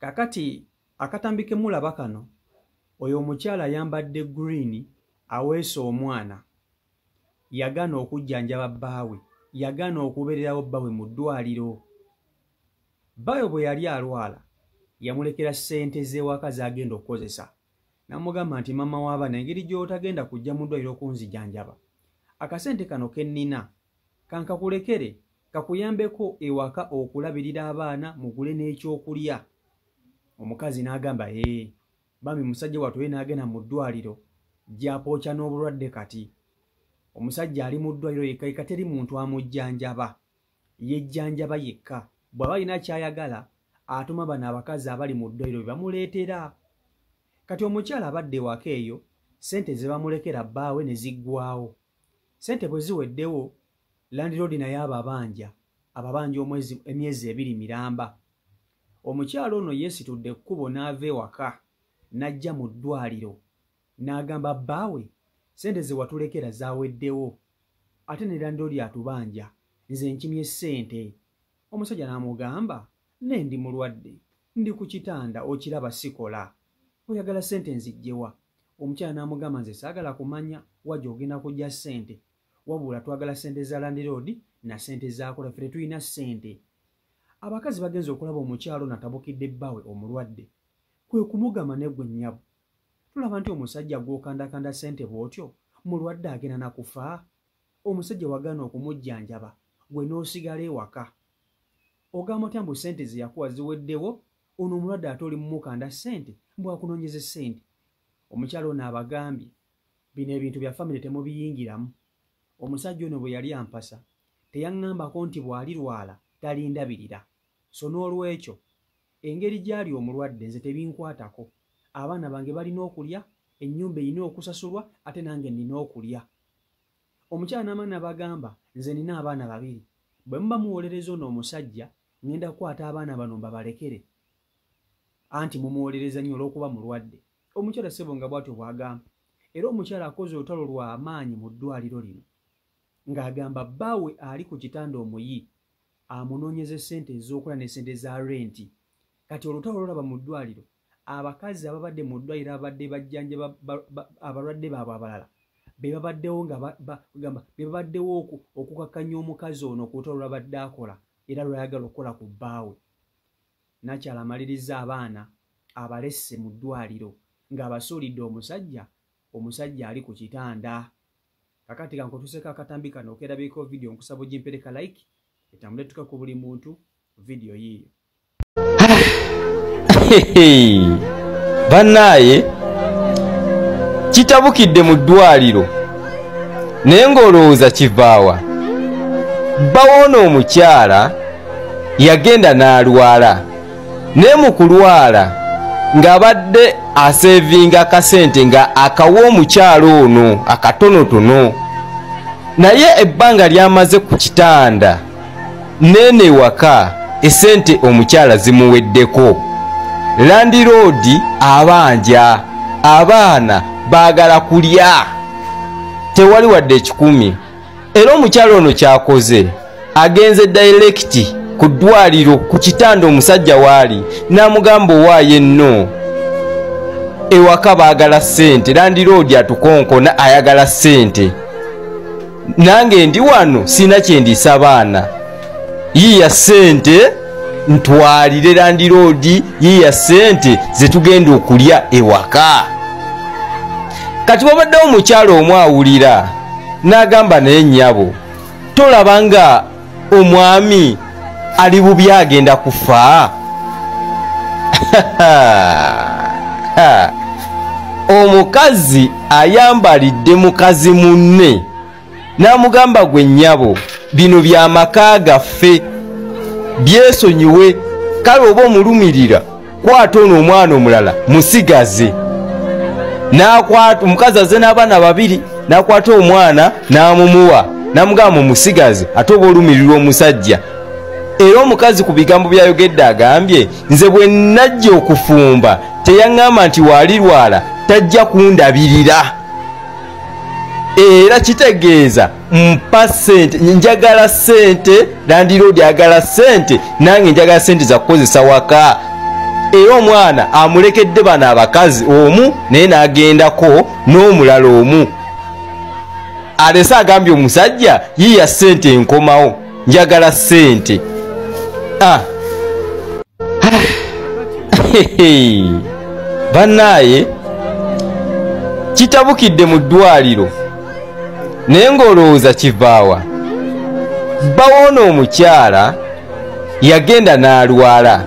Kakati akatambike mulaba kano oyo omukyala yambadde green aweese omwana yagaana okujjanjaba bbaawe yagaana okubeererawo bbaawe mu ddwaliro. Bbaawe bwe yali alwala yamulekera ssente z'ewaka z'agenda okukozesa n'amugamba nti maama w'abaana engeri gy'otagenda kujja mu ddwaliro kunzijanjaba akasente kano ke nnina kankakulekere kakuyambeko ewaka okulabirira abaana mugule n'ekyokulya. Omukazi n'agamba bami musajja wattu ye n'agenda mu ddwaliro gy'apookya n'obulwadde kati. Omusajja ali mu ddwaliro yekka teri muntu amujjanjaba yejjanjaba yekka bw'aba alina ky'ayagala atuma bano abakazi abali mu ddwaliro bamuleetera. Kati omukyala abadde ewaka eyo ssente ze bamulekera bbaawe ne ziggwawo. Ssente bwe ziweddewo landiroodi naye ababanja emyezi 2 miramba. Omukyala ono yeesitudde ekkubo n'ava ewaka n'ajja mu ddwaliro n'agamba bbaawe ssente ze watulekera zaaweddewo ate ne landiroodi atubanja nze nkimye ssente. Omusajja n'amugamba ndi mulwadde ndi ku kitanda okiraba sikola oyagala ssente nzijjewa? Omukyala n'amugamba nze saagala kumanya wajja ogenda kujja ssente wabula twagala ssente za landiroodi na ssente zaakola ffe tetulina ssente. Abakazi bagenze okulaba omukyalo natabukidde bbaawe omulwadde kwe kumugamba ne gwe nnyabo tulaba nti omusajja gw'okandakanda ssente bw'otyo mulwadde agenda na kufa. Omusajja wagaana okumujjanjaba gwe n'osigala ewaka ogamba otya mbu ssente ze yakuwa ziweddewo ono omulwadde ate oli mumukanda ssente mbwakunoonyeze ssente. Omukyalo ono abagambye bino ebintu bya famire temubiyingiramu. Omusajja ono bwe yali ampasa teyaŋŋambako nti bw'alirwala talindabirira so n'olwekyo engeri gy'ali omulwadde nze tebinkwatako. Abaana bange balina okulya ennyumba erina okusasulwa ate nange nina okulya. Omukyala n'amaana abagamba nze nina abaana 2 bwe muba muwolereza ono omusajja ngenda kukwata abaana bano mbabalekere anti mumuwolereza nnyo olw'okuba mulwadde. Omukyala ssebo nga bw'atyo bw'agamba era omukyala akoze olutalo lwa maanyi mu ddwaliro lino ng'agamba bbaawe ali ku kitanda omuyi amunoonyeze ssente ez'okola ne ssente za renti. Kati olutalo lulaba mu ddwaliro abakazi ababadde mu ddwaliro abadde bajjanjaba abalwadde baabwe abalala be babaddewo nga be babaddewo okukakkanya omukazi ono ku lutalo lwabadde akola era lwayagala okukola ku bbaawe. Nakyala amaliriza abaana abalesse mu ddwaliro ng'abasuulidde omusajja ali ku kitanda. Kakati kankotuseko akatambi kano okerabiko video nkusaba ogimpereka like etambule tuka ku buli muntu video yiyo. Bannaye kitabukidde mu ddwaliro naye ng'olowooza kivaawa. Bawoona omukyala yagenda n'alwala naye mu kulwala ng'abadde aseevinga akasente nga akawa omukyala ono akatonotono naye ebbanga lyamaze ku kitanda neene ewaka essente omukyala zimuweddeko. Landiroodi abanja abaana baagala kulya tewali wadde ekikumi era omukyala ono kyakoze agenze dayirekiti ku ddwaliro ku kitanda omusajja waali n'amugamba owaaye nno ewaka baagala ssente landiroodi atukonkona ayagala ssente nange ndi wano sina kyendisa baana yiya ssente ntwalire landiroodi yiya ssente zetugenda okulya ewaka. Kati wabaddewo omukyalo omu awulira n'agamba naye nnyabo tolaba nga omwami ali bubi agenda kufa? Omukazi ayambalidde mukazi munne n'amugamba gwe nnyabo bino by'amaka gaffe byesonyiwe kale oba omulumirira kwata ono omwana omulala musigaze. N'akwata omukazi azze n'abaana 2 n'akwata omwana n'amumuwa n'amugamba musigaze ate oba olumirirwa omusajja. Era omukazi ku bigambo byayogedde agambye nze bwe najja okufumba teyaŋŋamba nti waalirwala tajja kundabirira era kitegeeza mpa ssente njagala ssente landiroodi agala ssente nange njagala ssente za kukozesa waka. era omwana amulekedde bano abakazi omu naye n'agendako n'omulala omu. Alese agambye omusajja yiya ssente enkomawo, njagala ssente. Bannaaye kitabukidde mu ddwaliro naye ng'olowooza kivaawa. Bawoona omukyala yagenda n'alwala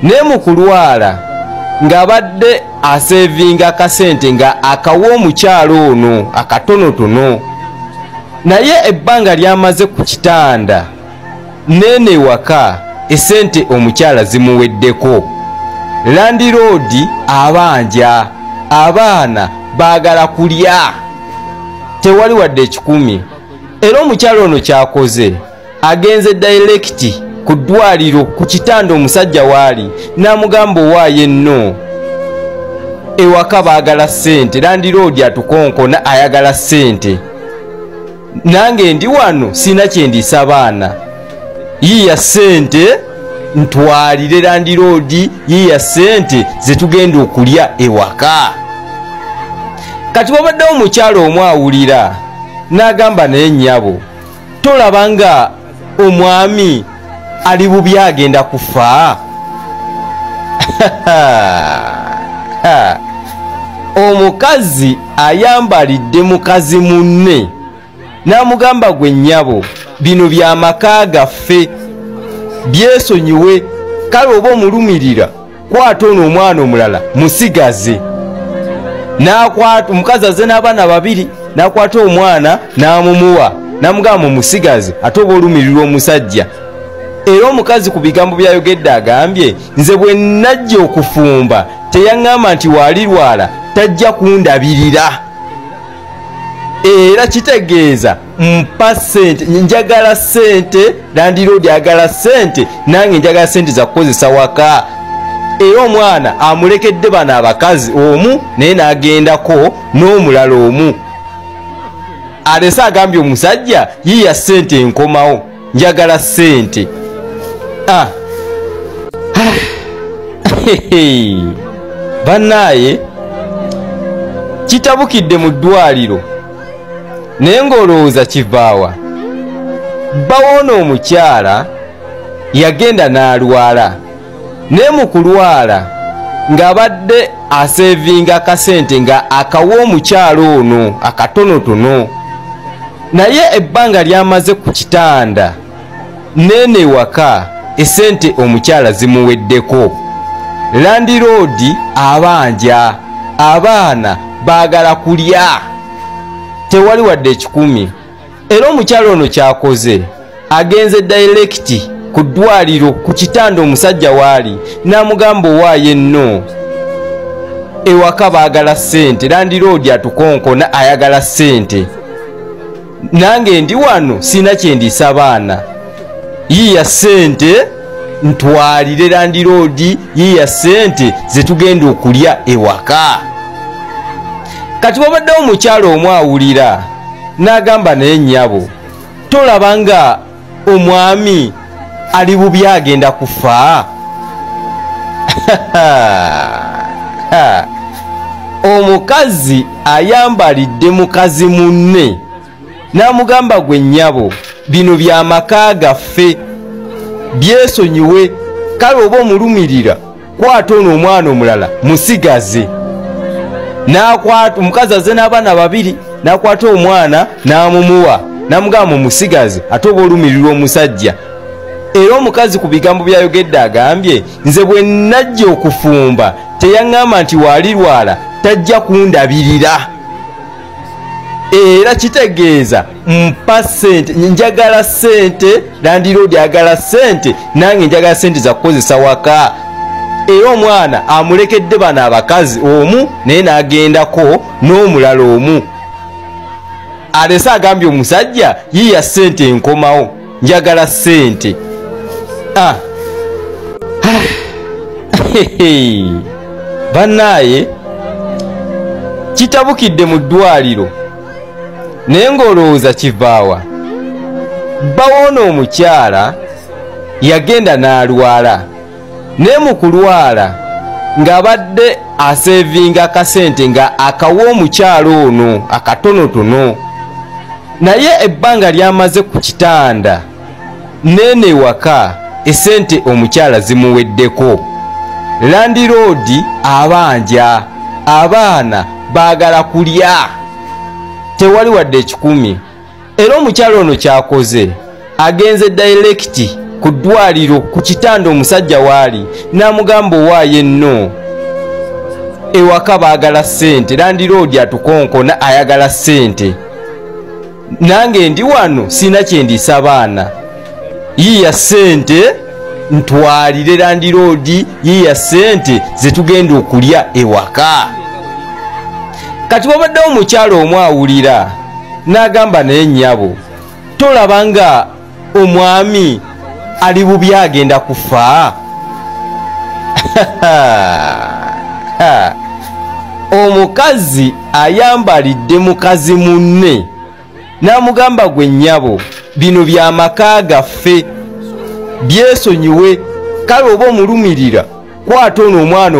naye mu kulwala ng'abadde aseevinga akasente nga akawa omukyala ono akatonotono, naye ebbanga lyamaze ku kitanda neeno ewaka essente omukyala zimuweddeko. Landiroodi abanja, abaana baagala kulya, tewali wadde ekikumi. Era omukyala ono kyakoze agenze dairekiti ku ddwaliro ku kitanda omusajja waali n'amugamba owaayo enno ewaka baagala ssente, landiroodi atukonkona ayagala ssente, nange ndi wano sina kyendisa baana, yiya ssente ntwalire landiroodi, yiya ssente zetugenda okulya ewaka. Kati wabaddewo omukyala omu awulira n'agamba naye nnyabo, tolaba nga omwami ali bubi agenda kufa? Omukazi ayambalidde mukazi munne n'amugamba gwe nnyabo, bino by'amaka gaffe, byesonyiwe, kale oba omulumirira kwata ono omwana omulala musigaze. N'akwata omukazi azze n'abaana babiri, n'akwata omwana n'amumuwa, n'amugamba mumusigaze ate oba olumirira omusajja. Era omukazi ku bigambo byayogedde agambye, nze bwe najja okufumba teyaŋŋamba nti waalirwala tajja kundabirira. Era kitegeeza mpa ssente, njagala ssente, landiroodi agala ssente, nange njagala ssente za kukozesa waka. Era omwana amulekedde bano abakazi omu naye n'agendako n'omulala omu. Alese agambye omusajja yiya ssente enkomawo, njagala ssente. Bannaaye kitabukidde mu ddwaliro naye ng'olowooza kivaawa. Bawoona omukyala yagenda n'alwala naye mu kulwala ng'abadde aseevinga akasente nga akawa omukyala ono akatonotono, naye ebbanga lyamaze ku kitanda neeno ewaka essente omukyala zimuweddeko. Landiroodi abanja, abaana baagala kulya, tewali wadde ekikumi. Era omukyala ono kyakoze agenze dairekiti ku ddwaliro ku kitanda omusajja waali n'amugamba owaayo enno ewaka baagala ssente, landiroodi atukonkona ayagala ssente, nange ndi wano sina kyendisa baana, yiya ssente ntwalire landiroodi, yiya ssente zetugenda okulya ewaka. Kati wabaddewo omukyala omu awulira n'agamba naye nnyabo, tolaba nga omwami ali bubi agenda kufa? Omukazi ayambalidde mukazi munne n'amugamba gwe nnyabo, bino by'amaka gaffe, byesonyiwe, kale oba omulumirira kwata ono omwana omulala musigaze. N'akwata omukazi azze n'abaana babiri, n'akwata omwana n'amumuwa, n'amugamba mumusigaze ate oba olumirira omusajja. Era omukazi ku bigambo byayogedde agambye, nze bwe najja okufumba teyaŋŋamba nti waalirwala tajja kundabirira. Era kitegeeza mpa ssente, njagala ssente, landiroodi agala ssente, nange njagala ssente za kukozesa waka. Era omwana amulekedde bano abakazi omu naye n'agendako n'omulala omu. Alese agambye omusajja yiya ssente enkomawo, njagala ssente. Bannaaye kitabukidde mu ddwaliro naye ng'olowooza kivaawa. Bawoona omukyala yagenda n'alwala naye mu kulwala ng'abadde asevinga akasente nga akawa omukyalo ono akatonotono, naye ebbanga lyamaze ku kitanda nene waka esente omukyala zimuweddeko. Landiroodi abanja, abaana baagala kulya, tewali wadde ekikumi. Era omukyala ono kyakoze, agenze direct ku ddwaliro ku kitanda omusajja waali, n'amugamba owaaye nno ewaka baagala ssente, Landiroodi atukonkona ayagala ssente, nange ndi wano sina kyendiisa baana, yiya ssente ntwalire Landiroodi, yiya ssente zetugenda okulya ewaka. Kati wabaddewo omukyalo omu awulira n'agamba naye nnyabo, tolaba nga omwami ali bubi agenda kufa? Omukazi ayambalidde mukazi munne n'amugamba gwe nnyabo, bino by'amaka gaffe, byesonyiwe, kale oba omulumirira kwata ono omwana